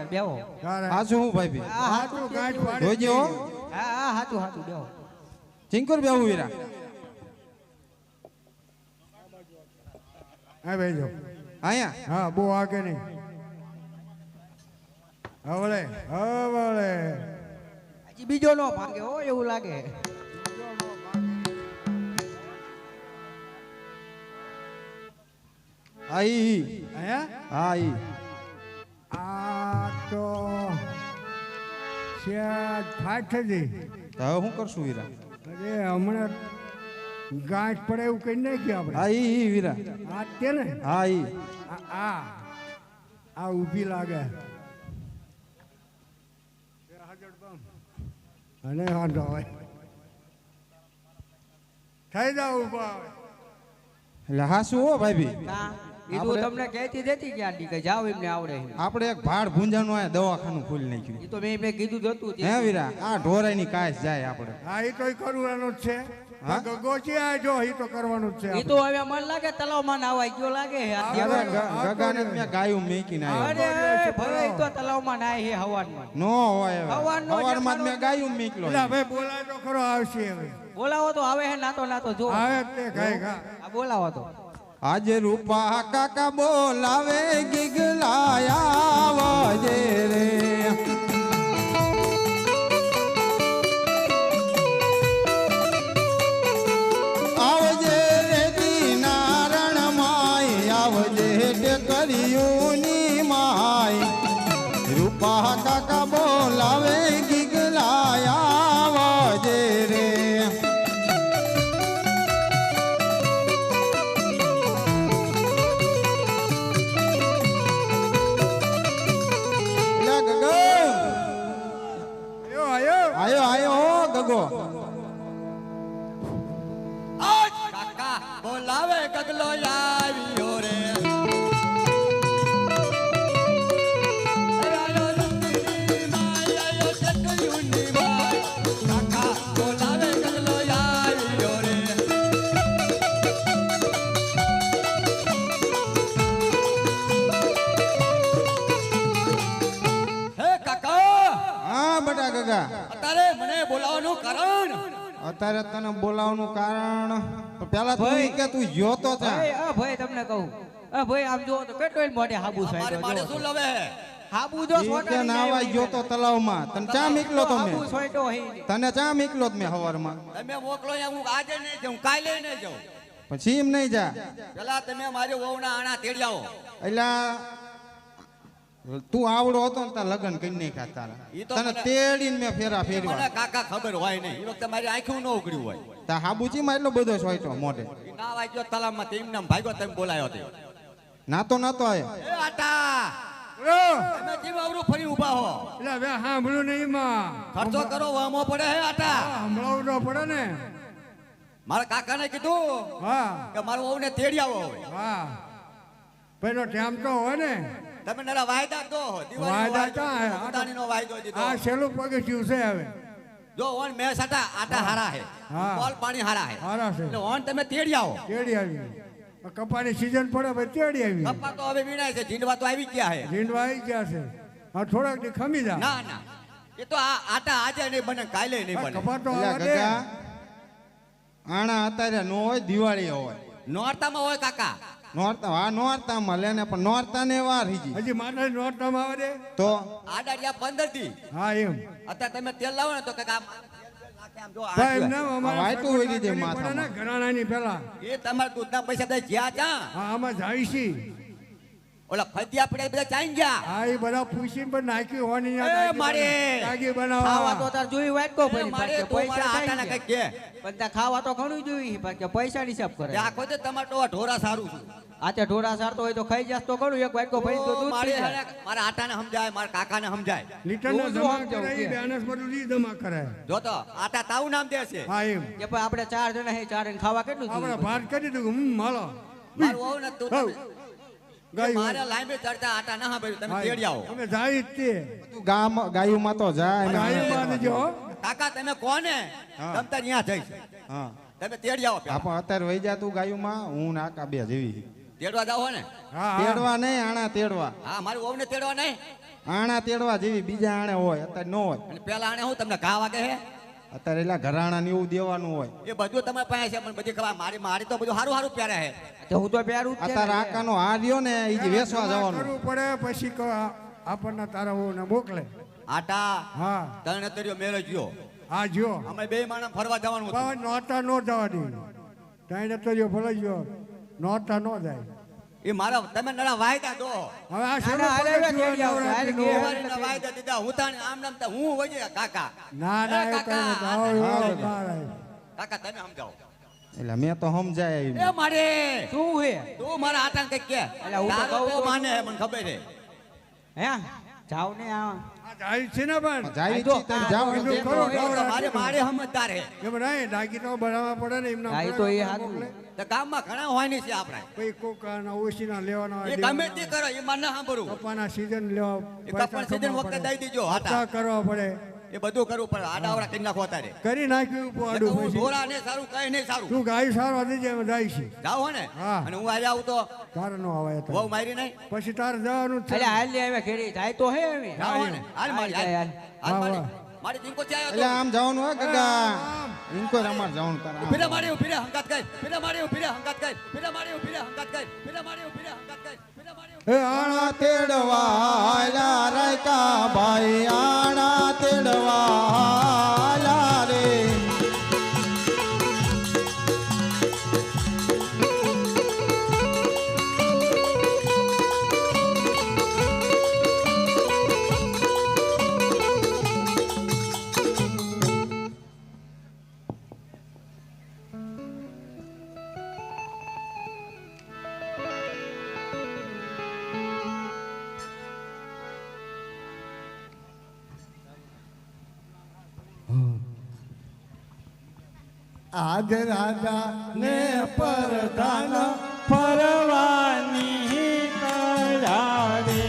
તાર બેહો. હાચું હું ભાઈ બી હા હાચું ગાંઠ પાડી જોઈજો હા હા હાચું હાચું બેહો. ચિંકુર બેહું વીરા હા ભાઈ જો આયા હા બહુ આગે નહીં હવળે હવળે હજી બીજો નો ભાગે હો એવું લાગે. આઈ અહીંયા હા ઈ આ તો શેઠ ફાટ થઈ તો હવે શું કરશું વીરા અરે હમણાં ગાંઠ પડે એવું કઈ નાખ્યું હા આપણે ઈ વીરા આ તે ને હા ઈ આ આ ઊભી લાગે અને વાંધો હોય થઈ જાવ ઉભા એટલે હાસું હો ભાઈ બી હા કીધું તમને કહેતી દેતી ક્યાં દી કે જાવ એમને આવડે છે. આપણે એક ભાડ ભૂંજાનું આ દવાખાનું ખોલી નાખ્યું ઈ તો મેં એમને કીધું જ હતું. હે વીરા આ ઢોરાઈની કાશ જાય આપણે હા એ તો કરવાનું જ છે હા? ગગો છે આ જો એ તો કરવાનું જ છે ઈ તો હવે મન લાગે તલાવમાં નાવાઈ ગયો લાગે છે આ દિવસ. ગગાને મેં ગાયું મેકીને આવ્યો અરે ભાઈ ઈ તો તલાવમાં નાય છે હવારમાં. નો હોય હવે હવારનો જે હવારમાં જ મેં મારો- ગાયું મેકલો એટલે ભાઈ બોલાય તો ખરો આવશે હવે બોલાવો તો આવે છે નાતો નાતો જો. આવે જ તે ગાય ગા આ બોલાવો તો. આજે રૂપા કાકા બોલાવે ગીગલાયા વજે રે આવજે રે દીનારણ માય આવજે ટેકરીઓની માય રૂપા કાકા બોલાવે ગીગલાયા વજે રે લે ગગો આયો આયો આયો હો ગગો કાકા બોલાવે ગગલો આવ્યો રે. કાકા બોલાવે ગગલો આવ્યો રે. હે કાકા હા બેટા ગગા અત્યારે મને બોલાવવાનું કારણ અત્યારે તને બોલાવવાનું કારણ પેલા તું ભાઈ. ઈ કે તું જોતો તા ભાઈ તમને કહું ભાઈ આમ જો તો કેટલો મોઢે હાબુ છાંટ્યો જો. લવે હાબુ જો ઈ કે સોટાડી નાવા આવ્યો જોતો તલાવમાં તને ચા મીકલો તો હાબુ મેં છાંટ્યો હે. તને ચા મીકલો જ મેં હવારમાં તમે મોકલો અહીંયા હું આજે નહીં જાઉં કાલે નહીં જાઉં પછી એમ નહીં જા પેલા તમે મારી વહુના આણા તેડી આવો એટલે તું આવડો હતો ને તાર લગ્ન કરી નાખ્યા તારા ઈ તો તને મને- તેડીને મેં ફેરા મને ફેરવા કાકા ખબર હોય નહીં એ વખતે મારી આંખું ન ઉઘડ્યું હોય તા હાબુચીમાં એટલો બધો સોયટો મોઢે ઈ ના વાગ્યો તલાવમાં તેમ નામ ભાગ્યો તમે બોલાયો તે નાતો નાતો આયો એ આટા બોલો તમે કેમ અવરું ફરી ઊભા હો એટલે હવે સાંભળ્યું નહીં માં ખર્ચો કરો વામો પડે હે આટા હમણાં તો પડે ને મારા કાકાને કીધું હા કે મારું વહુને તેડી આવો હવે હા પેલો ટાઈમ તો હોય ને તમે નરા વાયદા દો વાયદા ક્યાં હે? દિવાળીનો વાયદો દીધો આ છેલ્લું પગથિયું છે હવે જો ઓન મેસ આટા હારા હે હા. બોલ પાણી હારા હે હારા છે એટલે ઓન તમે તેડી આવો તેડી આવી કપાની સીઝન પડે ભાઈ તેડી આવી કપ્પા તો હવે વીણાય છે જીંડવા તો આવી ગયા હે ઝીંડવા આવી ગયા છે હા થોડાક દી ખમી જા ના ના એ તો આ આટા આજે નહીં બને કાલે નહીં બને કપા તો એટલે આવવા દે. ગગા આણા અત્યારે નો હોય દિવાળી હોય નોરતામાં હોય કાકા નોરતા હા નોરતામાં લે ને પણ નોરતા ને વાર હીજી હજી માતા નોટ નામ આવે દે તો આડાડિયા 15 દી હા એમ અત્યારે તમે તેલ લાવો ને તો કાકા આમ જો આ ભાઈ એમ જો. ના અમારે વાયટું હોય દીધી પડે ને માથામાં. ઘરાણાની પેલા એ તમારા દૂધના પૈસા દઈ જ્યાં ત્યાં હા આમાં જાય છે ઓલા ફતિયા પડે બધા ચાઈ ગયા હા એ બધા પૂછીને પણ નાખ્યું હોવાની એ મારે. દાગી ખાવા તો બનાવવા તાર જોઈ વાટકો એ ભરી મારે પણ કે તું મારા પૈસા આટાને થાય કંઈક કે પણ ત્યાં ખાવા તો ઘણું જોઈ પણ કે પૈસા ની હિસાબ કરે. આખો તે તમારો ઢોરા સારું છે આતે ઢોરા સારતો હોય તો ખાઈ જાસ તો ઘણું એક વાટકો ભરી તો દૂધ મારે પી જાય. મારા આટાને સમજાય મારા કાકાને સમજાય લીટરના તું જમા શું સમજાવું કરે એ કે? બેનસ બધું ઈ જમા કરે જો તો આટા તાવું નામ દેશે હા એમ કે ભાઈ આપણે 4 જણા હે 4 ને ખાવા કેટલું આપણે જોઈએ? ભાત કરી દીધું હાલો મારું વહુ ને તું હઉ. તમે ગાયું. મારે લાઈમે ચડતા આટા ના સાંભળ્યું તમે હા, તેડી આવો અમે જાય જ તે તું ગામ ગાયુંમાં તો જાય ને ગાયું માં જો કાકા તમે કોને હા. તમ તાર ત્યાં જઈશ હા તમે તેડી આવો હા પેલા. પણ અત્યારે વહી જા તું ગાયુંમાં હું નાકા બે જેવી તેડવા જાવ ને હા હા તેડવા નહીં, આણા તેડવા. હા મારી વહુને તેડવા નહીં આણા તેડવા જેવી બીજા આણે હોય, અત્યારે ન હોય. અને પેલા આને હું તમને ઘા વાગે હે અત્યારે એલા ઘરાણા ને એવું દેવાનું હોય. એ બધું તમારી પાસે છે પણ બધી ખબર મારી તો બધું સારું સારું પહેરે હે તો હું તો પહેરું જ છે અત્યારે ને. આકાનો હાર રહ્યો ને એ જે વેચવા જવાનું. કરવું પડે પછી આપણને તારા વહુને મોકલે. આટા હા તને તર્યો મેળ ગયો આ જો અમે બે માણસ ફરવા જવાનું હતું પણ નોતા નો જવા દે. તાઈને તો જો ભલે ગયો નોતા નો જાય. એ મારા તમે નડા વાયદા દો હવે આ શેનો ના, ના, પગથિયો હાલે, હાલે, નવરાત્રીનો? હાલે, કુંવારીના વાયદા દીધા હું તાણે આમ નામ તો હું વજે કાકા ના ના એ એવું કઈ નથી. કાકા, આવો હા, એવો બધા. ના રહે. કાકા તમે સમજાવો એટલે મેં તો સમજાય એ એમ. મારે શું હે તું મારા હાથાને કઈક કે એટલે હું તો તારો કહું બહુ તો- માને હે, મને ખબર છે હે જાવ ને આ આ જાય છે ને પણ જાય જો, છે તમે જાઓ આ એમ. ખરો, એ તો નવરાત્રી. મારે મારે સમજદાર હે એમ નહીં દાગીનો બનાવવા પડે ને એમના હા, એ તો એ હાચું. તો ગામમાં ઘણા હોય ની છે આપણે પછી કોકાના ઓછીના લેવાના એ ગમે તે કરો એ મને ના સાંભળું કપાના સીઝન લેવા એ કપડ સીઝન વખતે દઈ દીજો હાટા હપ્તા કરવા પડે એ બધું કરવું પડે આડાવડા કરી નાખો તારે કરી નાખ્યું પાડું હું પછી ઢોરા ને સારું કઈ નહીં સારું તું ગાય સારો હતી જેમ જાય છે જાઓ ને હા. અને હું આજે આવું તો તારે નો આવે બહુ તારે. મારી નહીં પછી તારે જવાનું જ છે. એટલે હાલ લે હવે ઘેરી જાય તો હે હવે જાઓ ને હાલ મારી હાલ હાલ. હાલ હા, મારી વાહ. મારી દિનકો ચાયો એટલે આમ જવાનું હોય કાકા. આમ. ઇનકો અમાર જવાનું તારા. ફિરા મારી ફિરા હંગાત કઈ ફિરા મારી ફિરા હંગાત કઈ ફિરા મારી ફિરા હંગાત કઈ ફિરા મારી ફિરા હંગાત કઈ ફિરા મારી એ આણા આણા તેડવા આયલા રાયકા ભાઈ, આણા તેડવા આયલા રે. આજ રાજા ને પરધાન ફરવાની કરાવે.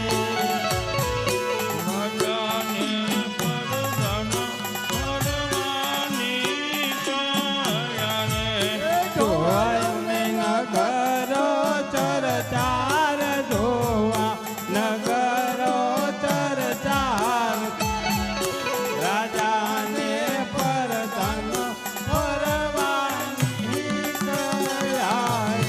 જોઈને નગરો ચરચાર જોવા, નગરો ચરચાર. રાજાને પરધાન ફરવાની કરાવે.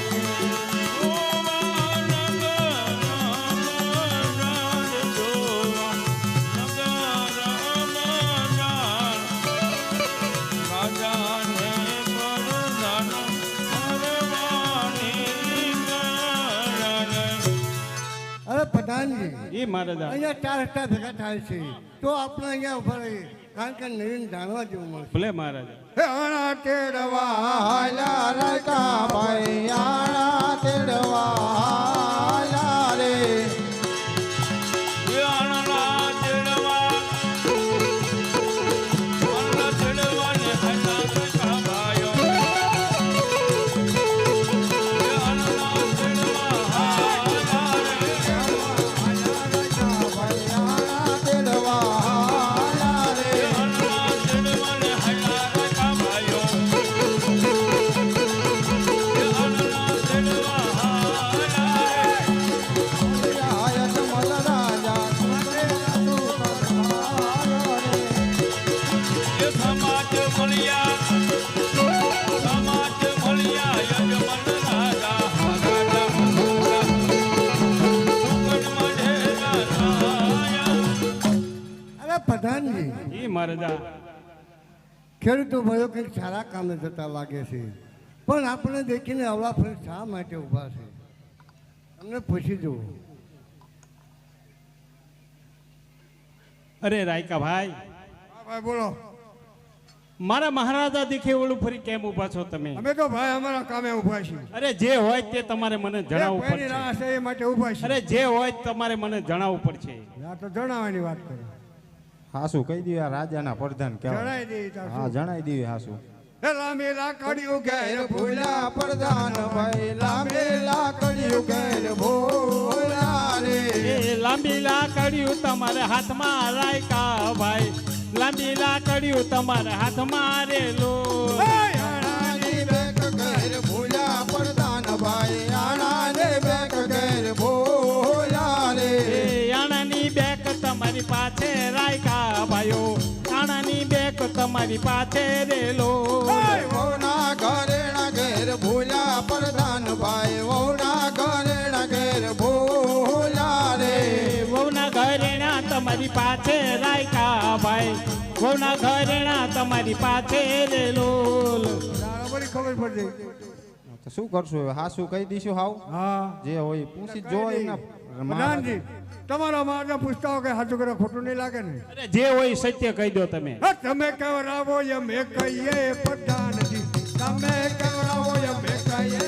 અરે પ્રધાનજી એ મહારાજા અહીંયા ચાર રસ્તા ભેગા થાય છે તો આપણે અહીંયા ઉભા રહીએ કારણ કે નવીન જાણવા જેવું મળશે ભલે મહારાજા હે આણા તેડવા આયલા રાયકા ભાઈ, આણા તેડવા આયલા રે. ભાઈ, આણા તેડવા આયલા રે. આયત મલ રાજા સુને તું તરવાયો રે. અરે પ્રધાનજી એ મહારાજા ખેડૂતો ભાઈઓ કંઈક સારા કામે જતા લાગે છે પણ આપણે દેખીને અવળા ફરી શા માટે ઊભા છે અમને પૂછી જુઓ અરે રાયકા ભાઈ ભાઈ બોલો મારા મહારાજા દેખે ઓલું ફરી કેમ ઊભા છો તમે અમે તો ભાઈ અમારા કામે ઊભા છીએ અરે જે હોય તે તમારે મને જણાવવું જે કોઈની પડશે રાહ છે એ માટે ઊભા છીએ અરે જે હોય તમારે મને જણાવવું પડશે આ તો જણાવવાની વાત કરો હાસુ કહી દઈએ આ રાજાના પ્રધાન કહેવાય. જણાવી દઈએ તાર હા શું? જણાવી દઈએ હાસુ. હે લાંબી લાકડીઓ ઘેર ભૂલા પ્રધાન ભાઈ, લાંબે લાકડીયું ઘેર ભોલા રે. એ લાંબી લાકડીયું તમારે હાથમાં રાયકા ભાઈ લાંબી લાકડીયું તમારે હાથમાં રેલો આણાની બેક ઘેર ભૂલા પ્રધાન ભાઈ, આણાને બેક પાછે રાયકા ભાઈઓ આણાની બેક તમારી પાછે રેલો વહુના ઘરેણા ઘેર ભૂલા પ્રધાન ભાઈ વહુના ઘરેણા ઘેર ભૂલા રે વહુના ઘરેણા તમારી પાછે રાયકા ભાઈ વહુના ઘરેણા તમારી પાછે રેલો બરાબર ખબર પડશે. તો શું કરશું હવે હા શું કહી દઈશું હાવ હા જે હોય પૂછી જો એમના પ્રધાનજી તમારા મારા પૂછતા હો કે સાચું કરે ખોટું નહીં લાગે ને? અરે જે હોય સત્ય કહી દો તમે હા, તમે કહેવરાવો એમ એ કહીએ પ્રધાનજી, તમે કહેવરાવો એમ એ કહીએ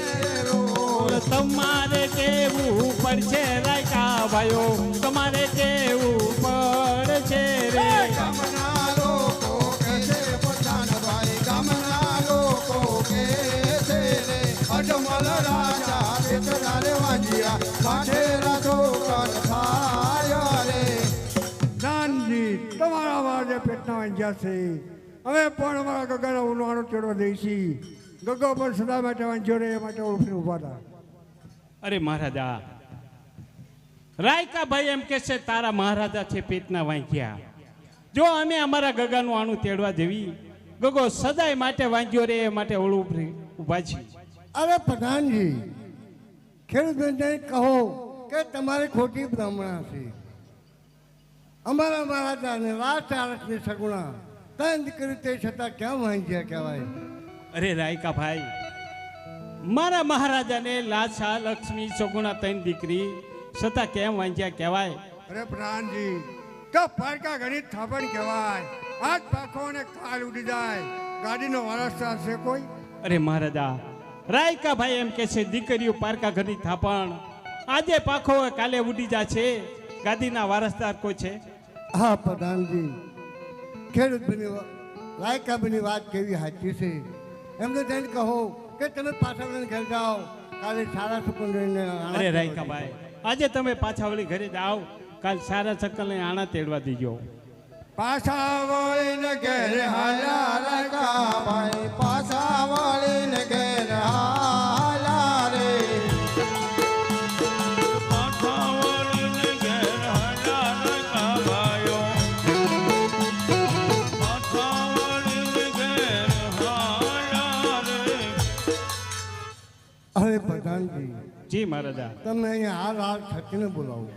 રોજ. તમારે કેવું પડશે રાયકા ભાઈઓ તમારે કેવું પડશે રે ગામના લોકો કહે છે પ્રધાન ભાઈ ગામના લોકો કહે છે રે અજમલ રાજા બેટરા રે વાંજિયા માથે રાધો કર થાય રે પ્રધાનજી તમારા મારા જે પેટના વાંચ્યા છે હવે પણ અમારા ગગાના ઉનાળો ચડવા દઈશી. ગગો પણ સદા માટે વાંચ્યો રે એ માટે ઓળખીને ઉભા હતા. અરે મહારાજા રાયકા ભાઈ એમ કે છે તારા મહારાજા છે પેટના વાંચ્યા જો અમે અમારા ગગાનું આણું તેડવા જેવી ગગો સદાય માટે વાંચ્યો રે એ માટે ઓળું ઉભા છીએ. અરે પ્રધાનજી ખેડૂતોને કહો કે તમારી ખોટી બ્રાહ્મણા છે. અમારા મહારાજાને લાસ્ટ આરસની સગુણા ત્રણ દીકરી તે છતાં કેમ વાંચ્યા કહેવાય? અરે રાયકા ભાઈ મારા મહારાજાને લાછા લક્ષ્મી સગુણા ત્રણ દીકરી છતાં કેમ વાંચ્યા કહેવાય? અરે પ્રધાનજી તો પારકા ઘણી થાપણ કહેવાય. હાથ પાખો અને કાલ ઉડી જાય. ગાડીનો વારસદાર છે કોઈ? અરે મહારાજા રાયકા ભાઈ એમ કે છે દીકરીઓ પારકા ઘરની થાપણ આજે પાખો હોય કાલે ઉડી જા છે ગાદીના વારસદાર કોઈ છે? હા પ્રધાનજી ખેડૂતની લાયકાબીની વાત કેવી સાચી છે. એમને જઈને કહો કે તમે પાછા વળીને ઘર જાઓ કાલે સારા સુકન રહીને અરે રાયકા ભાઈ આજે તમે પાછા વળી ઘરે જાઓ કાલ સારા સકલને આણા તેડવા દીજો. પાછા વળીને ઘેર હાલા રાયકા ભાઈ પાછા વળીને ઘેર હાલા રે અરે પ્રધાનજી જી મહારાજા તમે અહીંયા હાલ હાલ છત્રીને બોલાવો.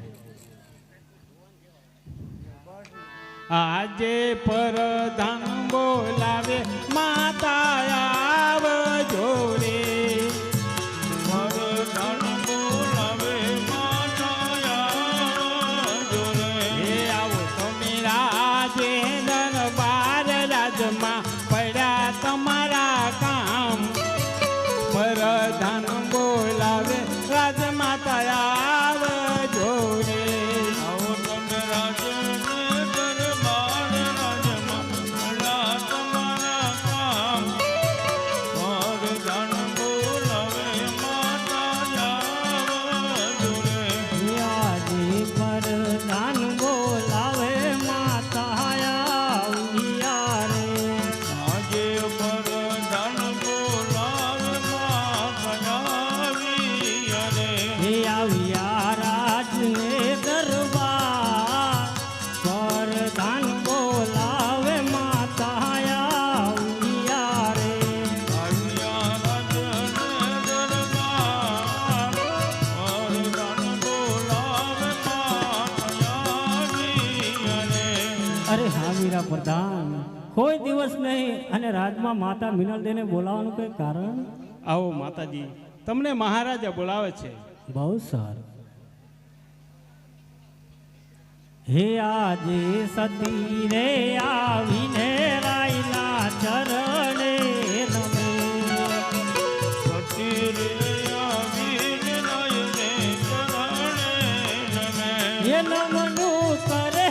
આજે પરધાન બોલાવે માતા આવજો રે પરધાન બોલાવે માતા આવજો રે હે આવો તમે રાજે દરબાર રાજમાં પડ્યા તમારા કામ પરધાન બોલાવે રાજમાતા આવજો રે આવો તમે રાજે પ્રધાન કોઈ દિવસ નહીં અને રાજમાં માતા મિનલ દેને બોલાવવાનું કોઈ કારણ? આવો માતાજી તમને મહારાજા બોલાવે છે. બહુ સારું. હે આજે સતી રે આવીને રાયના ચરણે નમે સતી રે આવીને રાયને ચરણે નમે એ નમનું કરે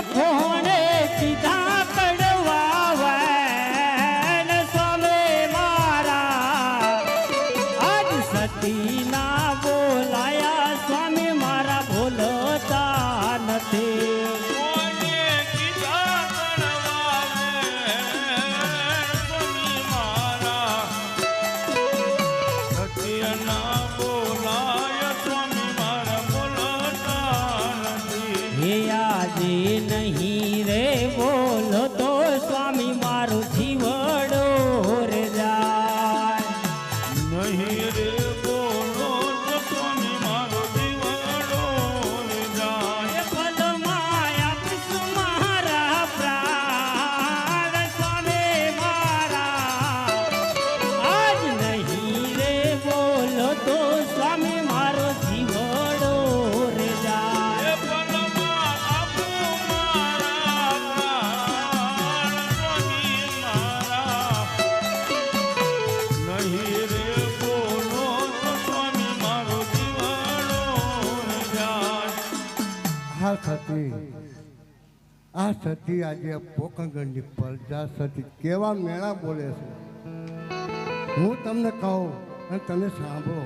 કોણે કીધા કડવા વૈન સ્વામી મારા આજ સતીના બોલાયા સ્વામી મારા ભૂલતા નથી હે આજે નહીં રે બોલો તો સ્વામી મારું જીવડો રે જાય એ પદમાં આપીશું મારા પ્રાણ સ્વામી મારા આજ નહીં રે બોલો તો સ્વામી મારો જીવડો રે જાય આ સતી આજે પોકણગઢની પ્રજા સતી કેવા મેળા બોલે છે હું તમને કહું અને તમે સાંભળો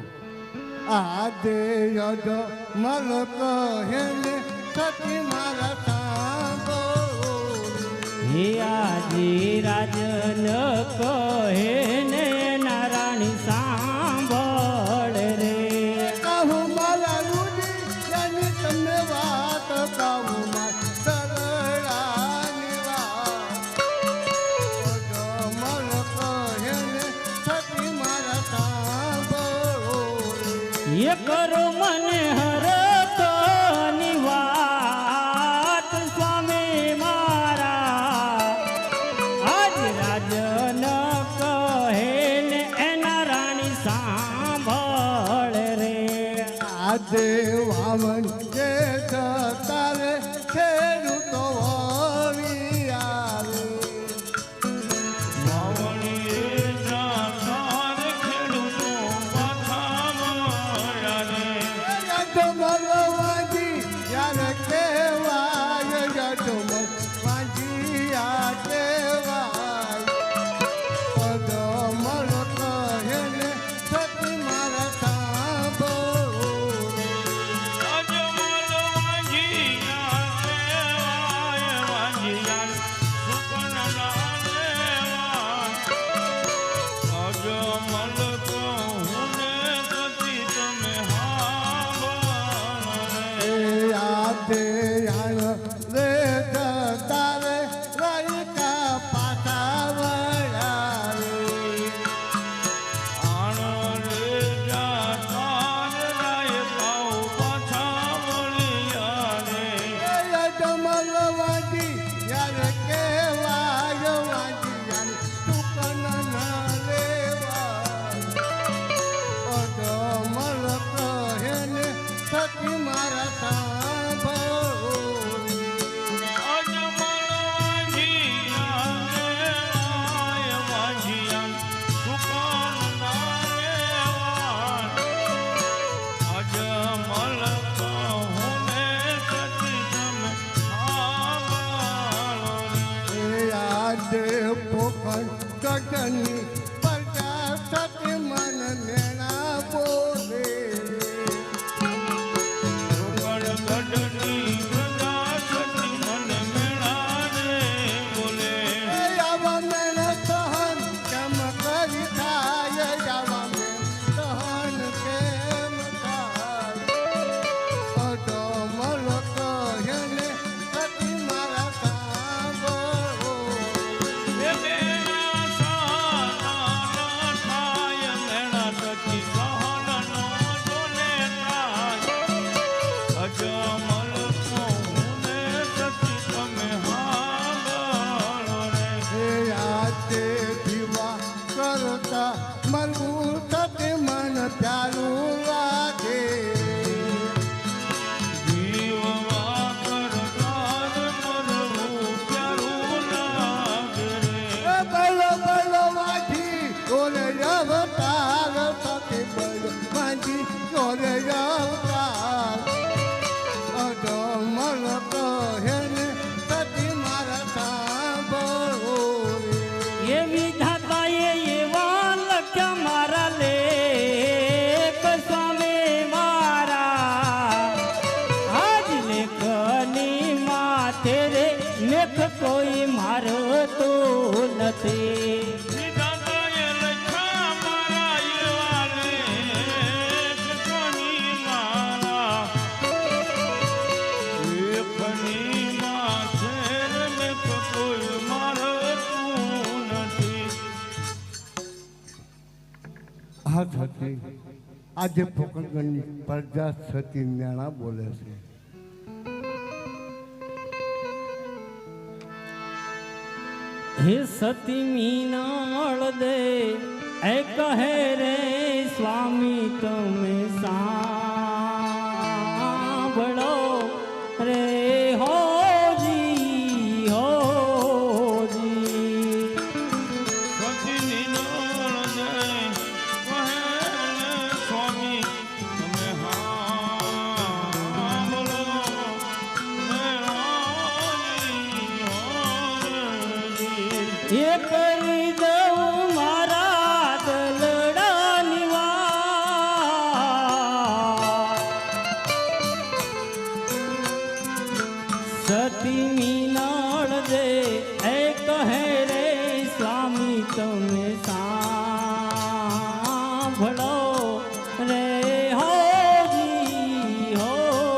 આ દે યદ મલક હેને સતી મારા સાંભળો હે આજે રાજન કહે ને નારાયણ સાંભળ રે કહું મારા રૂડી જાની તમને વાત કહું મારા સરળાની વાત મલક હેને સતી મારા સાંભળો એ કરો મને હરતની વાત સ્વામી મારા આજ રાજન કહે ને એના રાણી સાંભળ રે આજે વામન જે તારે ખેડૂતો વળી આવે જટમલ વાજી યાર કેવાય જટમલ વાજી યાર કેવાય અજમલ કહે ને સતી મારા સાંભળો યાદે યાણ રે તારે લઈકા પાછા વળ્યા રે જમલ વાજી યાર કેવાય વાજી યાર સુકન ના લેવા અજમલ કહે ને સતી મારા સાંભળો યાદે પોખણ ગગની પ્રજા સતી મન મેણા બોલે આવા મેણ સહન કેમ કરી થાય આવા મેણ સહન કેમ થાય અજમલ કહે ને સતી મારા સાંભળો Yeah. નથી. વિધાતાએ લખ્યા મારા ઈવાને એકની મારા એકની માથે મેં તો કોઈ મારતું નથી. હા સતી, આજે પોકરગઢની પ્રજા સતી ન્યાણા બોલે છે. હે સતી મીનાળ દે એ કહે રે સ્વામી તમે સાંભળો રે હોજી હોજી. સતીની નળને કહે સ્વામી તમે સાંભળો એ કરી દઉં મારા દલડાની વાત. સતી મીનાળ દે એ કહે રે સ્વામી તમે સાંભળો રે હોજી હોજી.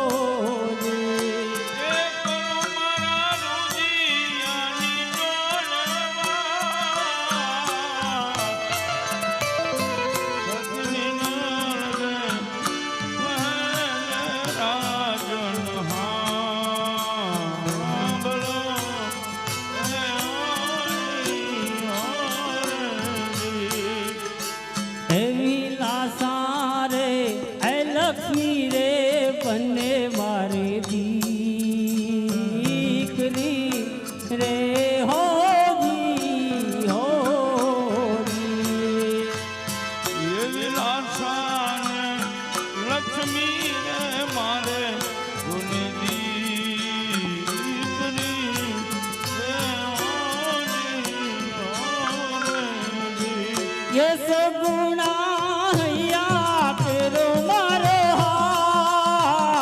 એવી લાસા રે એ લક્ષ્મી રે બંને મારી દીકરી રે હોજી હોજી. લક્ષ્મી મારે ये सगुणा हैया तेरो मारो हार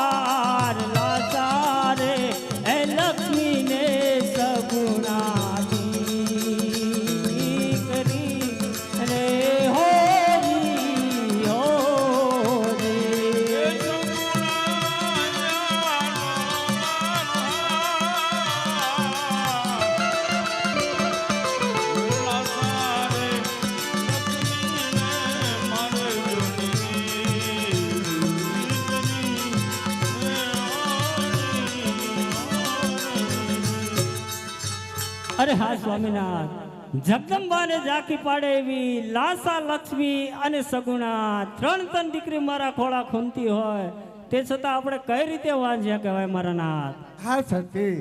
लाचा रे ए लक्ष्मी ने सगुणा दी करी रे होरी होरी. અરે હા સ્વામિનાથ, જગદંબાને ઝાંકી પાડે એવી લાસા લક્ષ્મી અને સગુણા ત્રણ ત્રણ દીકરી મારા ખોળા ખૂંદતી હોય તે છતાં આપણે કઈ રીતે વાંચ્યા કહેવાય મારા નાથ. હા સતી,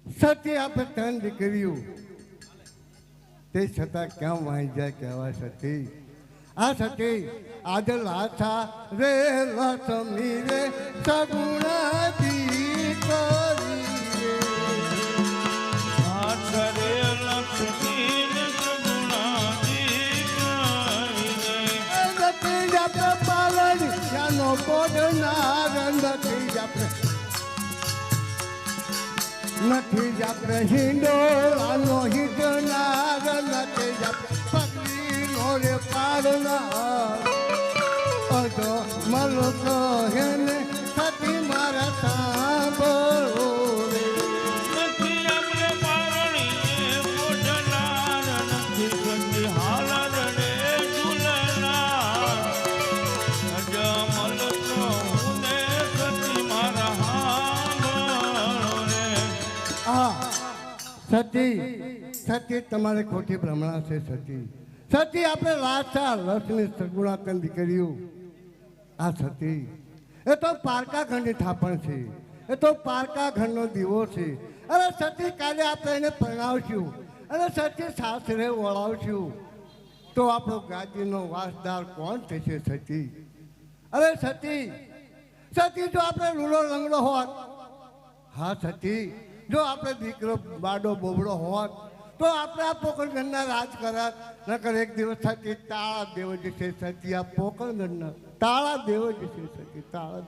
સતી આપણે ત્રણ દીકરીઓ તે છતાં ક્યાં વાંચી જાય કહેવાય સતી. આ સતી આજે લાથા રે લક્ષ્મી રે સગુણા દીકરી રે. નો પોડનાર નથી જાપરે હિંડોળાનો હિંડનાર નથી જાપરે પગલીનો રે પાડનાર અજો મલક હેને સતી મારા સાંભળો રે. સતી સતી તમારે ખોટી ભ્રમણા છે. સતી સતી આપણે લાચા લક્ષ્મી સગુણા કંદ કર્યું. આ સતી એ તો પારકા ખંડની થાપણ છે, એ તો પારકા ખંડનો દીવો છે. અરે સતી કાલે આપણે એને પરણાવશું અને સતી સાસરે વળાવશું તો આપણો ગાદીનો વાસદાર કોણ થશે સતી? અરે સતી સતી જો આપણે લૂલો લંગડો હોત, હા સતી જો આપણે દીકરો બાડો બોબડો હોત તો આપણે આ પોકરગઢના રાજ કરત. નકર એક દિવસ સતી તાળા દેવો જશે. સતી આ પોકરગઢના તાળા દેવો જશે. સતી તાળા.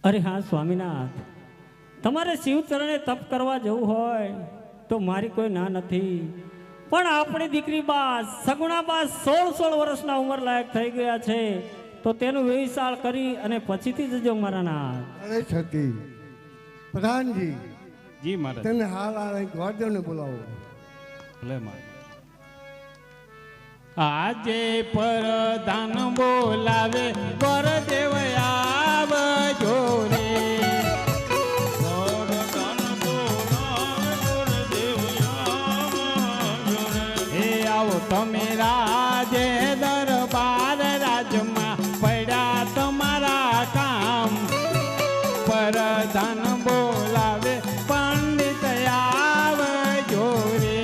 અરે હા સ્વામિનાથ, તમારે શિવ ચરણે તપ કરવા જવું હોય તો મારી કોઈ ના નથી, પણ આપણી દીકરી બા સગુણા બા 16 વર્ષના ઉંમર લાયક થઈ ગયા છે, તો તેનું વેચાણ કરી અને પછીથી જજો મારા નાથ. અરે છતી પ્રધાનજી, જી મહારાજ. તેને હાલ આ ગોરદેવને બોલાવો. ભલે મહારાજ. આજે પરધાન બોલાવે પરદેવ આવજો રે. હે આવો તમે રાજે દરબાર, રાજમાં પડ્યા તમારા કામ. પરધાન બોલાવે પંડિત આવજો રે.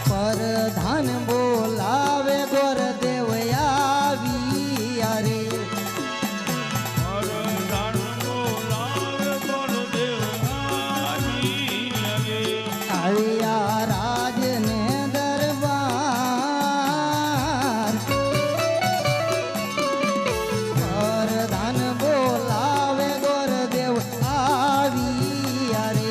પરધાન બોલાવે ગોરદેવ આવ્યા રે. આવ્યા રાજને દરબાર. પરધાન બોલાવે ગોરદેવ આવ્યા રે.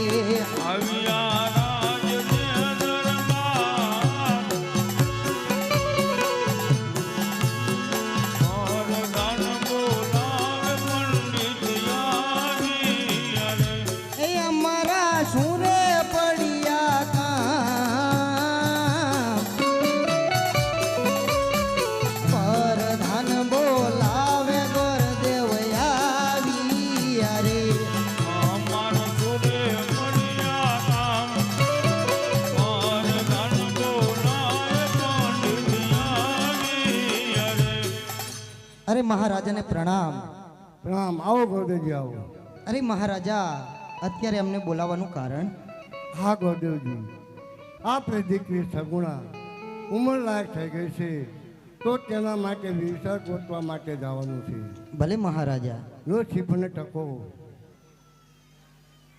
એ અમારા સુરે પડ્યા કામ. પરધાન બોલાવે ગોરદેવ આવ્યા રે. અરે મહારાજાને પ્રણામ. પ્રણામ. આવો ગોરદેવજી આવો. અરે મહારાજા, અત્યારે અમને બોલાવવાનું કારણ? હા ગોરદેવજી, આપણે દીકરી સગુણા ઉંમર લાયક થઈ ગઈ છે, તો તેના માટે વિચાર ગોતવા માટે જવાનું છે. ભલે મહારાજા. નો છીપને ટકો.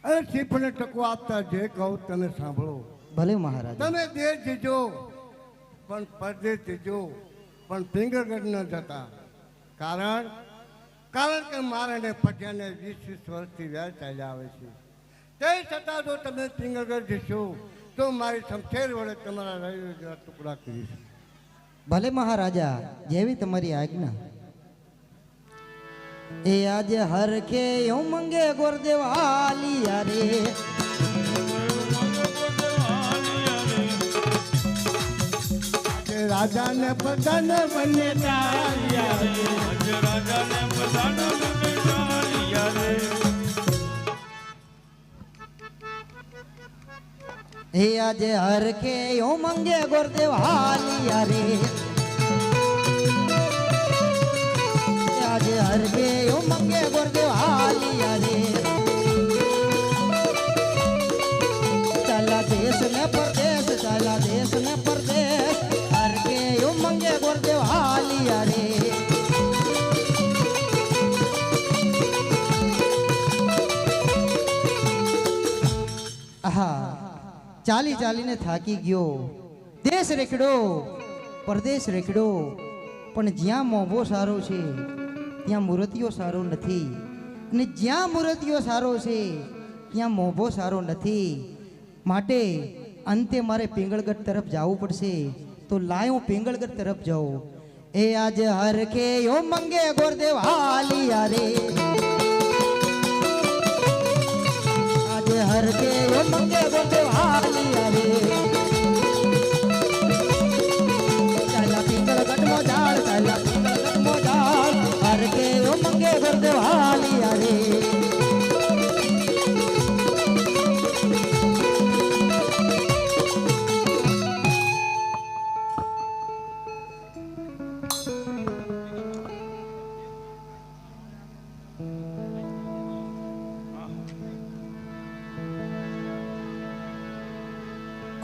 અરે છીપને ટકો આપતા જે કહું તમે સાંભળો. ભલે મહારાજા. તમે દેશ જજો પણ પરદેશ જજો, પણ ફિંગરગઢ ન જતા. કારણ કે મારે ને પટ્યાને 20 વર્ષથી વ્યાજ ચાલ્યા આવે છે. તે છતાં જો તમે ફિંગરગઢ જશો તો મારી શમશેર વડે તમારા રહીના ટુકડા કરીશ. ભલે મહારાજા, જેવી તમારી આજ્ઞા. એ આજે હરખે ઉમંગે ગોરદેવ આલિયા રે. રાજાને પ્રધાન બને હે આજે હરખે ઉમંગે ગોરદેવ હાલિયા રે. આજે હરખે ઉમંગે ગોરદેવ હાલિયા રે. ચાલા દેશ ને પરદેશ, ચાલા દેશ ને પરદેશ. હરખે ઉમંગે ગોરદેવ હાલિયા રે. આહા, ચાલી ચાલીને થાકી ગયો. દેશ રેખડો, પરદેશ રેખડો, પણ જ્યાં મોભો સારો છે ત્યાં મૂર્તિઓ સારો નથી, અને જ્યાં મૂર્તિઓ સારો છે ત્યાં મોભો સારો નથી. માટે અંતે મારે પિંગળગઢ તરફ જવું પડશે. તો લાય હું પિંગળગઢ તરફ જાઉં. એ આજે હરખે ઓ મંગે ગોરદેવ હાલિયા રે. આજે હરખે ઓ મંગે ગોરદેવ હાલિયા રે. ચાલા પિંગળગઢ મો જાળ, ચાલા પિંગળગઢ મો જાળ. હરખે ઓ મંગે ગોરદેવ હાલિયા રે.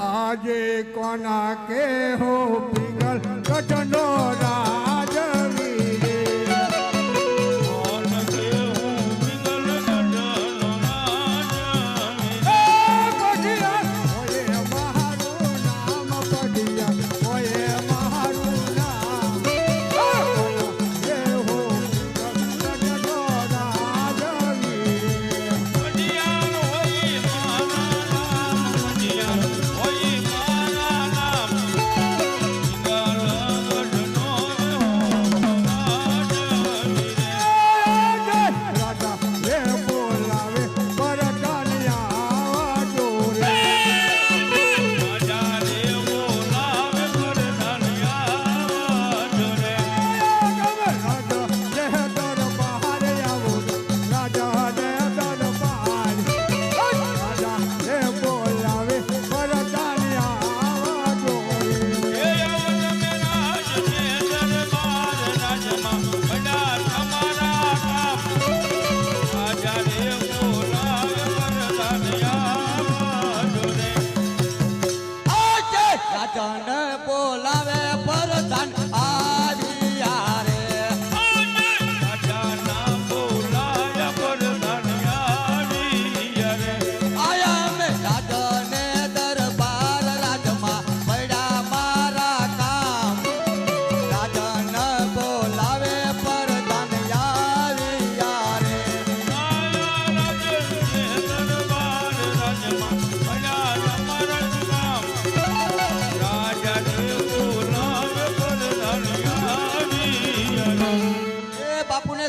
આજે કોના કે હો પિંગલ ગઢનો રાજવીર. કોન કે હો પિંગલ ગઢનો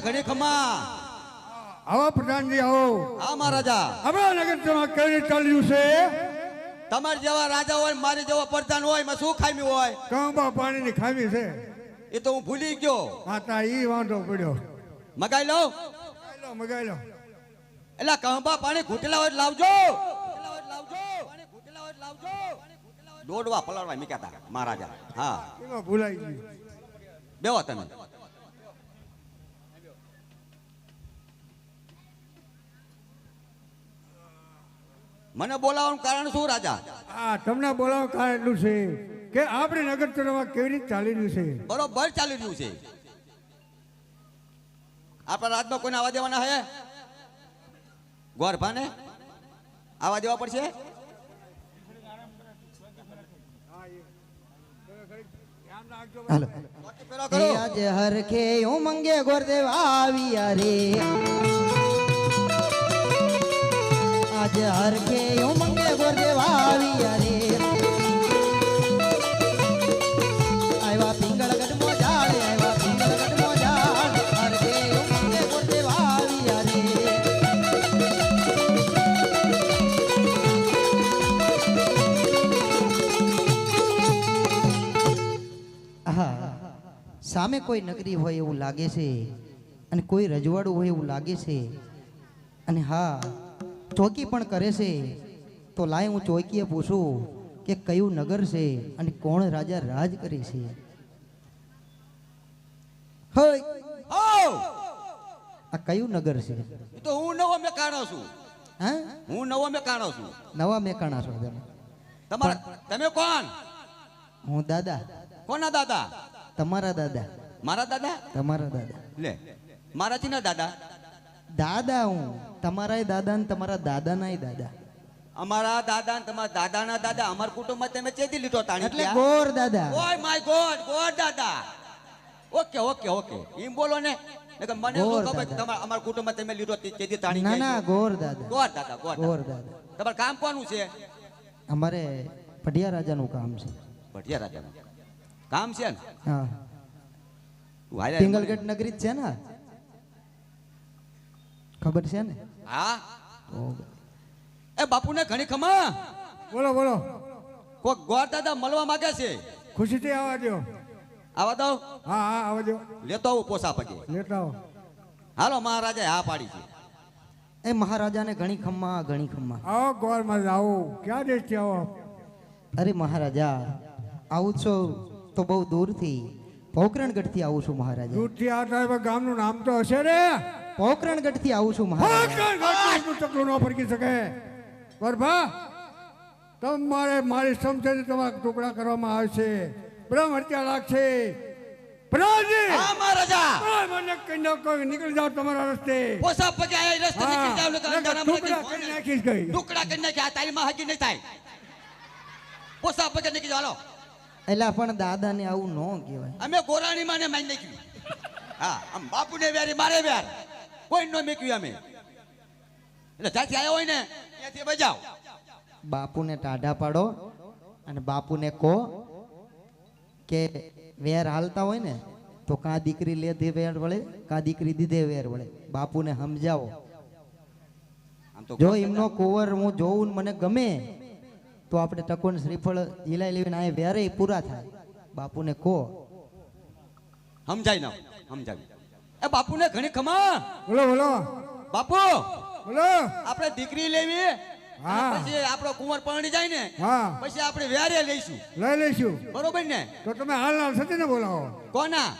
ઘણી ખમા. આવો પ્રધાનજી આવો. હા મહારાજા. આપણા નગરમાં કેવી ચાલ્યું છે? તમારા જેવા રાજા હોય મારી જેવો પ્રધાન હોય એમાં શું ખામી હોય? કાંબા પાણીની ખામી છે. એ તો હું ભૂલી ગયો. હા તા ઈ વાંધો પડ્યો. મગાઈ લઉં? મગાઈ લો. એટલે કહંબા પાણી ઘૂંટેલા હોય તો લાવજો. દોડવા પલાળવા મીક્યા હતા મહારાજા. હા એમાં ભૂલાઈ ગયું. બેવો તમે. મને બોલાવવાનું કારણ શું રાજા? હા તમને બોલાવવાનું કારણ એટલું છે કે આપણે નગર ચરણમાં કેવી રીતે ચાલી રહ્યું છે. બરોબર ચાલી રહ્યું છે. આપણા રાજમાં કોઈને આવવા દેવાના હે? ગોરભાને આવવા દેવા પડશે. હાલો એ આજે હરખે ઉમંગે ગોરદેવ આવ્યા રે આજે હરખે ઉમંગે ગોરદેવ આવ્યા રે આવ્યા પિંગળગઢ મોજાળ આવ્યા પિંગળગઢ મોજાળ હરખે ઉમંગે ગોરદેવ આવ્યા રે હા સામે કોઈ નગરી હોય એવું લાગે છે અને કોઈ રજવાડું હોય એવું લાગે છે અને હા ચોકી પણ કરે છે તો લાય હું ચોકીએ પૂછું કે કયું નગર છે અને કોણ રાજા રાજ કરે છે. હોય હો આ કયું નગર છે? એ તો હું નવો મેકાણો છું. હા હું નવો મેકાણો છું. નવા મેકાણા છો તમે? તમે કોણ? હું દાદા. કોના દાદા? તમારા દાદા. મારા દાદા? તમારા દાદા. લે મારાથી ના દાદા? દાદા હું તમારા દાદા ને તમારા દાદાના દાદા. અમારા દાદા ને તમારા દાદાના દાદા અમારા કુટુંબમાં તમે ચેતી લીધો તાણી એટલે ગોર દાદા. ઓય માય ગોડ ગોડ દાદા. ઓકે ઓકે ઓકે એમ બોલો ને. નકર મને શું ગોર ખબર દાદા. તમારા અમારા કુટુંબમાં તમે લીધો ચેતી તાણી ના ક્યાં ના છો? ગોર દાદા. ગોડ દાદા ગોડ ગોર દાદા. દાદા. તમારું કામ કોનું છે? અમારે પઢિયા રાજાનું કામ છે. ભટિયા રાજાનું કામ છે ને? હા તું હારે પિંગલગઢ નગરી જ છે ને? ખબર છે ને? હા તો એ બાપુને ઘણી ખમા. બોલો બોલો. કોક ગોડ દાદા મળવા માંગે છે. ખુશીથી આવવા દો. આવા દઉં? હા હા આવવા દો. લેતો આવું પોસા પગે. લેતા આવો. હાલો મહારાજાએ હા પાડી છે. એ મહારાજાને ઘણી ખમ્મા ઘણી ખમ્મા. આવો ગોરમાં આવો. ક્યાં દેશથી આવો? અરે મહારાજા આવું છો તો બહુ દૂરથી પોકરણગઢથી આવું છું મહારાજા. દૂરથી આવતા હોય પણ ગામનું નામ તો હશે ને? પોકરણગઢથી આવું છું મહારાજા. પોકરણગઢનું ચકલું ન ફરકી શકે. ગોરભા તમારે મારી સમજણ તમારા ટુકડા કરવામાં આવશે. બ્રહ્મ હત્યા લાગશે. પ્રજાજી હા મહારાજા. મને કહી નાખો નીકળી જાઓ તમારા રસ્તે. પોસા પગે આ રસ્તે નીકળી જાવ ને નકર ટુકડા કરી નાખીશ ગઈ. ટુકડા કરી નાખ્યા તારી માં હજી નહીં થાય. પોસા પગે નીકળી જાવ. હાલો એલા પણ દાદાને આવું ન કહેવાય. અમે ગોરાણી માં ને મારી નાખ્યું. હા આમ બાપુને વ્યારી મારે વ્યાર કોઈ નો મેક્યું અમે. એટલે જ્યાંથી આવ્યો હોય ને ત્યાંથી બજાવ. બાપુને ટાઢા પાડો અને બાપુને કહો કે વેર હાલતા હોય ને તો કાં દીકરી લે દે વેર વળે કાં દીકરી દીધે વેર વળે. બાપુને સમજાવો. આમ તો જો એમનો કુંવર હું જોઉં ને મને ગમે તો આપણે ટકોન શ્રીફળ જીલાઈ લેવીને આ વેરે પૂરા થાય. બાપુને કહો. સમજાય ના સમજાવી. એ બાપુને ઘણી ખમા. બોલો બોલો બાપુ બોલો. આપણે દીકરી લેવી. હા. પછી આપણો કુંવર પરણી જાય ને હા પછી આપણે વ્યારે લઈશું. લઈ લઈશું. બરોબર ને? તો તમે હાલના સતીને બોલાવો. કોના?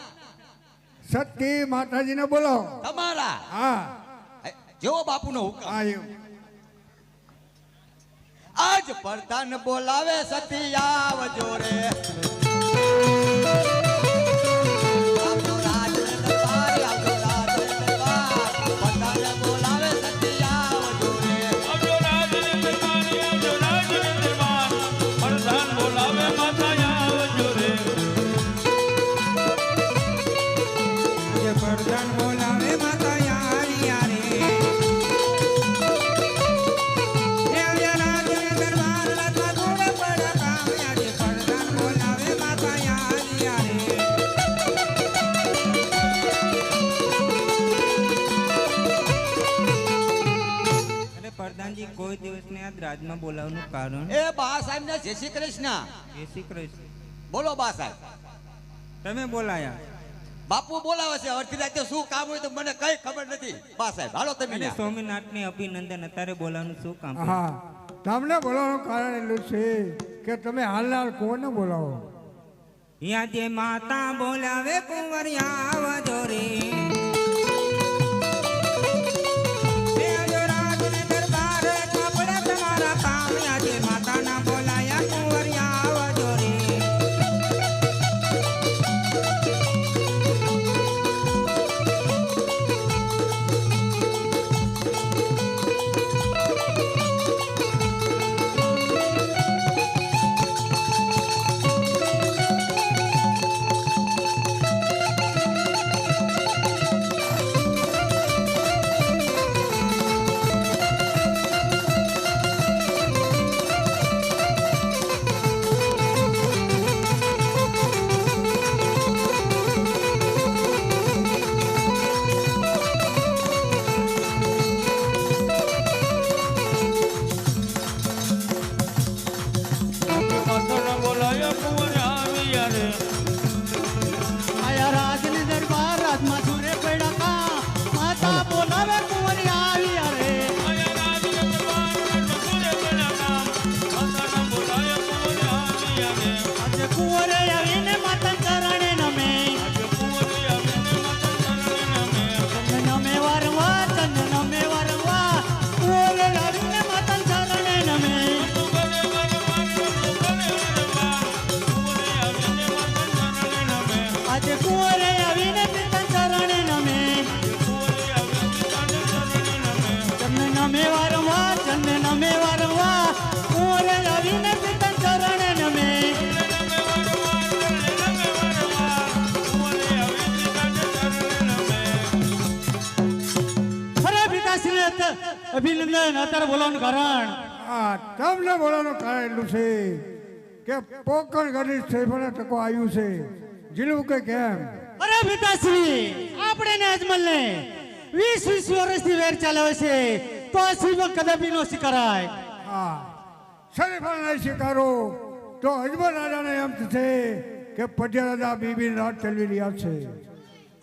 સતી માતાજીને બોલાવો. તમારા. હા જેવો બાપુનો હુકમ. હા એવું. આજ પ્રધાન બોલાવે સતી આવજો રે. આવજો રાજ ને દરબાર, આવજો રાજ ને દરબાર. પ્રધાન બોલાવે સતી આવજો રે. આવજો રાજ ને દરબાર, આવજો રાજ ને દરબાર. પ્રધાન બોલાવે માતા આવજો રે. આજે પ્રધાન બોલાવે માતા યારી યારી. એ આજે રાજ ને દરબાર લખવા થોડા પડા કામ. આજે પ્રધાન બોલાવે કોઈ દિવસને આ રાજમાં બોલાવવાનું કારણ એ બા સાહેબ ને જય શ્રી કૃષ્ણ. જય શ્રી કૃષ્ણ. બોલો બા સાહેબ. તમે બોલાયા બાપુ બોલાવે છે. અડધી રાતે શું કામ હોય તો મને કઈ ખબર નથી. બા સાહેબ હાલો તમે અને ન્યા. સ્વામિનાથને અભિનંદન. અત્યારે બોલાવવાનું શું કામ છે? હા તમને બોલાવવાનું કારણ એટલું છે કે તમે હાલના હાલ કોને બોલાવો. યા જે માતા બોલાવે કુંવરિયા આવજો રે. એ આજો રાજને દરબારે કાપડે તમારા કામ. યા જે માતાના બોલાયા કુંવરિયા આવજો રે. માતાના બોલાયા કુંવર આવ્યા રે. આયા રાજની દરબાર રાજમાં સુરે પડ્યા માતા બોલાવે કુંવરી આવી રે. આયા રાજને દરબાર રસુરે બોલાયા. માતાના બોલાયા કુંવર આવ્યા રે. આજે કુંવરે આવીને માતા ચરણે નમે. આજે કુંવર આવીને માતા ચરણે નમે. નમે વારંવાર ચંદ નમે વારંવાર કુંવરે આવીને માતા ચરણે નમે. આજે કુંવરે આવીને પિતા ચરણે નમે. તમને નમે વારંવાર ચંદ નમે વારંવાર કુંવરે આવીને પિતા ચરણે નમે. અરે પિતાશ્રી અભિનંદન. અત્યારે બોલાવવાનું કારણ આ તમને બોલાવવાનું કારણ એટલું છે કે પોકણ ગણિત છે પણ ટકો આવ્યું છે જીલવું કે કેમ. અરે પિતાશ્રી આપણે ને અજમલને 20 વર્ષથી વેર ચાલે છે તો આ શ્રીમંત કદાપી નો સ્વીકારાય. હા શરીફા નહીં સ્વીકારો તો અજમલ રાજાને એમ થશે કે પટિયા રાજા બીબી રાત ચલવી રહ્યા છે.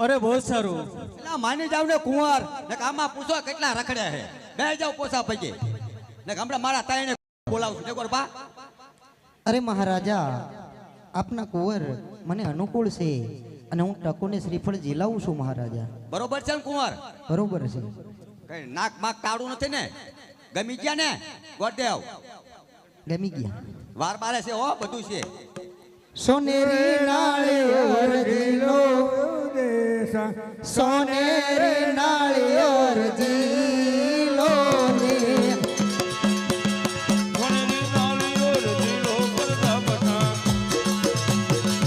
અરે બહુ સારું. એટલે માની જાવ ને કુંવર ને આમાં પૂછો કેટલા રખડ્યા છે. બે જાવ પોસા પગે ને હમણાં મારા તાઈને બોલાવું છું. દેખો બા. અરે મહારાજા આપના કુંવર મને અનુકૂળ છે અને હું ટકોને શ્રીફળ ઝીલાવું છું મહારાજા. બરોબર છે ને કુંવર? બરોબર છે. કઈ નાક માક કાળું નથી ને? ગમી ગયા ને ગોડદેવ? ગમી ગયા. વાર બારે છે હો બધું છે. સોનેરી નાળિયેર ઝીલો દેશા સોનેરી નાળિયેર ઝીલો ને સોનેરી નાળીઓ રજીલો કરતા બના.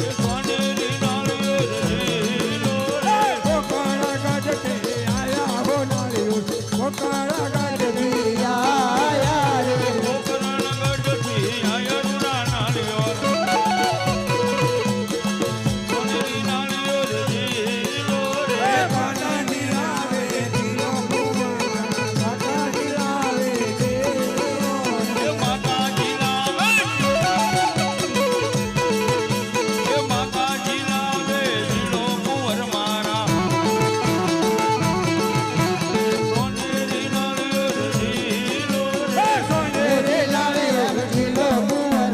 એ સોનેરી નાળીઓ રજીલો રે. પોકાળા ગાજતે આયા હો નાળિયો પોકાળા ગાજતે આયા રે પોકરણ ગઢથી આયા જુરા નાળીઓ. સોનેરી નાળીઓ રજીલો રે. માતાજી લાવે દિલો કુમાર માતાજી લાવે એ માતાજી લાવે. એ માતાજી લાવે જીલો કુંવર મારા. સોનેરી નાળીઓ રજીલો રે. સોનેરી નાળિયેર ઝીલો કુંવર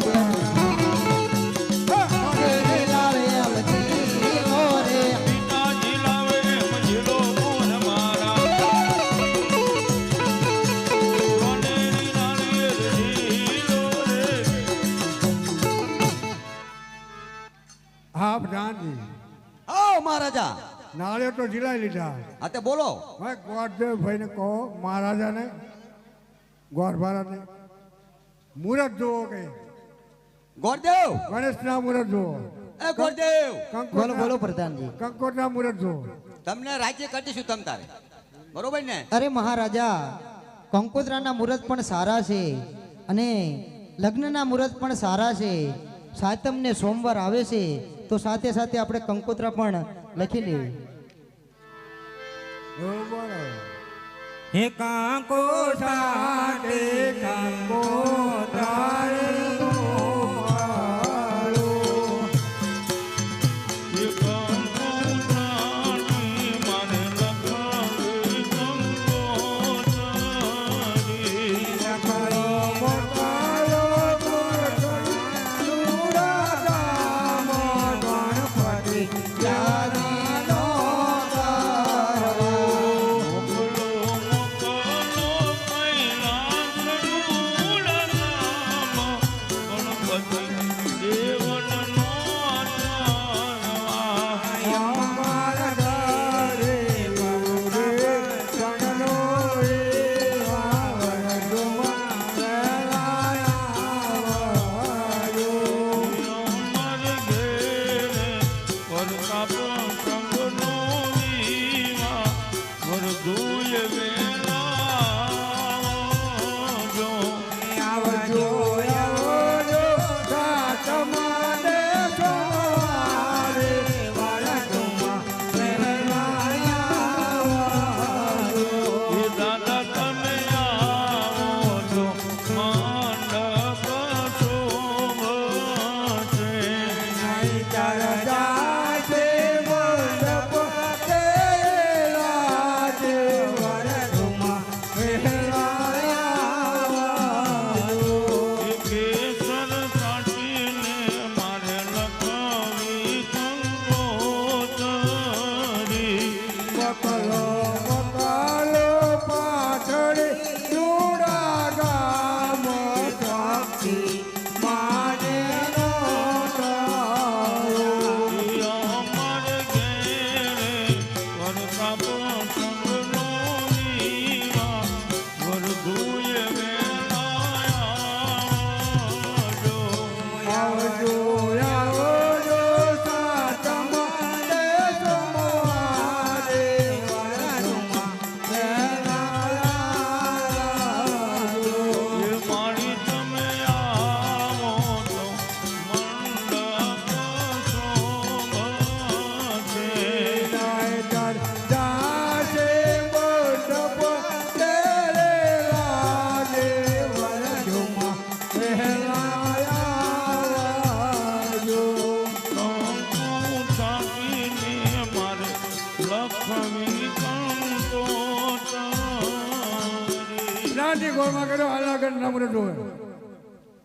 સોનેરી નાળિયેર ઝીલો રે પિતાજી લાવે એમ જીલો કુંવર મારા. સોનેરી નાળીઓ રજીલો રે. હા પ્રધાનજી આવો મહારાજા. નાળિયો તો ઝીલાઈ લીધા. હા તે બોલો. હવે ગોરદેવ ભાઈને કહો મહારાજાને ગોરભારાને મુહૂર્ત જુઓ કે ગોરદેવ. ગણેશના મુહૂર્ત જુઓ એ ગોરદેવ બોલો બોલો પ્રધાનજી. કંકોત્રા મુહૂર્ત જુઓ. તમને રાજ્ય કરી દઈશું તમ તારે. બરોબર ને? અરે મહારાજા કંકોત્રાના મુહૂર્ત પણ સારા છે અને લગ્નના મુહૂર્ત પણ સારા છે. સાતમ ને સોમવાર આવે છે તો સાથે સાથે આપણે કંકોત્રા પણ લખી લેવી. બરોબર. હે કાંકો સાટે કાંકો તારે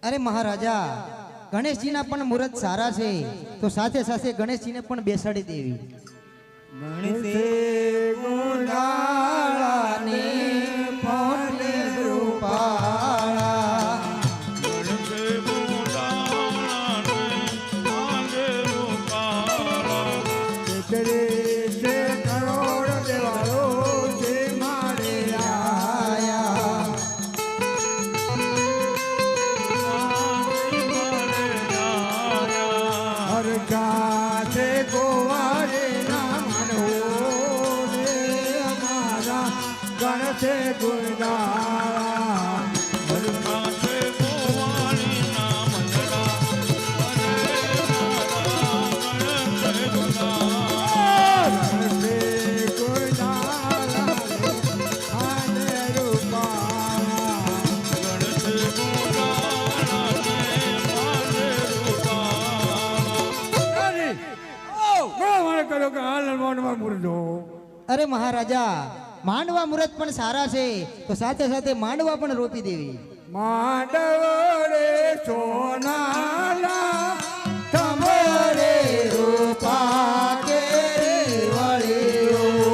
અરે મહારાજા, ગણેશજીના પણ મુહૂર્ત સારા છે, તો સાથે સાથે ગણેશજીને પણ બેસાડી દેવી. ગણેશે ગુંડાળાને ફોટે રૂપાળા અરે મહારાજા, માંડવા મુહૂર્ત પણ સારા છે, તો સાથે સાથે માંડવા પણ રોપી દેવી. માંડવ રે સોનાલા તમારે રૂપા કે વળ્યો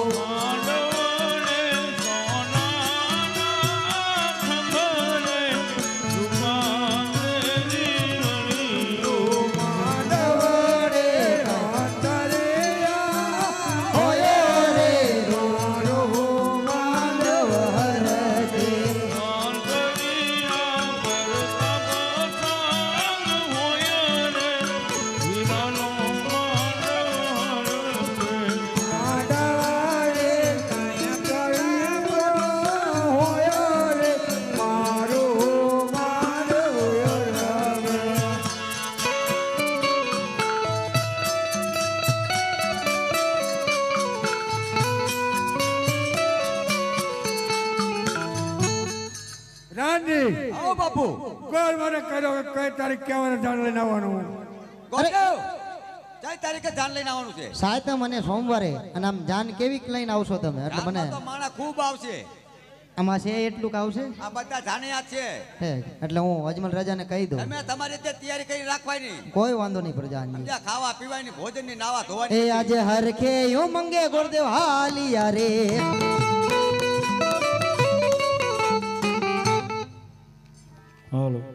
બાપુ કોઈ મને કહ્યો કે કઈ તારીખ કેવા જાણ લઈને આવવાનું ગોદેવ કઈ તારીખે જાન લઈને આવવાનું છે સાયતમ અને સોમવારે અને આમ જાન કેવી લઈને આવશો તમે એટલે મને જાનમાં તો માણા ખૂબ આવશે આમાં છે એટલું કે આવશે આ બધા જાણ્યા જ છે હે, એટલે હું અજમલ રાજાને કહી દઉં તમે તમારી રીતે તૈયારી કરી રાખવાની કોઈ વાંધો નહીં પ્રજાની સમજ્યા ખાવા પીવાની ભોજનની નાવા ધોવાની એ આજે હરખે યો મંગે ગોરદેવ હાલિયા રે હાલો